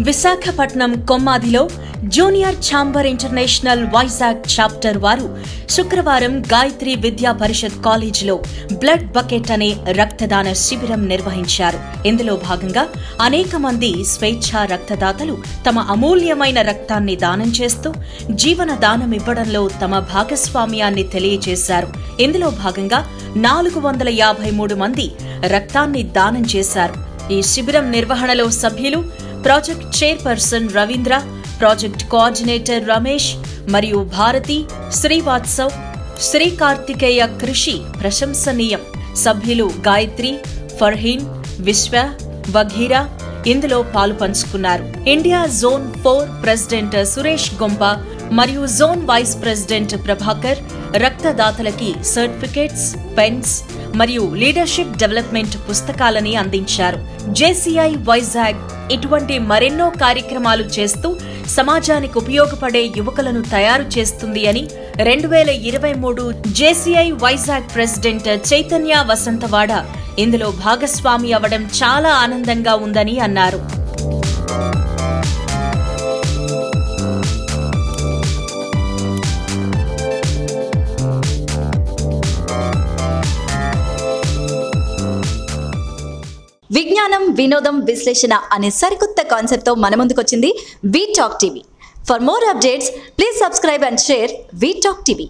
విశాఖపట్నం కొమ్మాదిలో Junior Chamber International Vizag chapter వారు శుక్రవారం గాయత్రి విద్యా పరిషత్ కాలేజీలో బ్లడ్ బకెట్ అనే రక్తదాన శిబిరం నిర్వహించారు. ఇందులో భాగంగా అనేక మంది స్వేచ్ఛా రక్తదాతలు తమ అమూల్యమైన రక్తాన్ని దానం చేస్తూ జీవన దానం ఇవ్వడంలో తమ భాగస్వామ్యాన్ని తెలియజేశారు. ఇందులో భాగంగా 453 మంది రక్తాన్ని దానం చేశారు. ఈ శిబిరం నిర్వహణలో సభ్యులు project chairperson Ravindra, project coordinator Ramesh మరియు భారతి, శ్రీవాత్సవ్, శ్రీ కార్తికేయ కృషి ప్రశంసనీయం. సభ్యులు గాయత్రి, ఫర్హీన్, విశ్వ, వఘీరా ఇందులో పాలుపంచుకున్నారు. India zone 4 president Suresh Gompa మరియు జోన్ వైస్ ప్రెసిడెంట్ ప్రభాకర్ రక్తదాతలకి సర్టిఫికేట్స్, పెన్స్ మరియు లీడర్షిప్ డెవలప్మెంట్ పుస్తకాలని అందించారు. జేసీఐ వైజాగ్ ఇటువంటి మరెన్నో కార్యక్రమాలు చేస్తూ సమాజానికి ఉపయోగపడే యువకులను తయారు చేస్తుంది అని 2023 జేసీఐ వైజాగ్ ప్రెసిడెంట్ చైతన్య వసంతవాడ ఇందులో భాగస్వామి అవ్వడం చాలా ఆనందంగా ఉందని అన్నారు. విజ్ఞానం, వినోదం, విశ్లేషణ అనే సరికొత్త కాన్సెప్ట్ తో మన ముందుకొచ్చింది V Talk TV. For more updates please subscribe and share V Talk TV.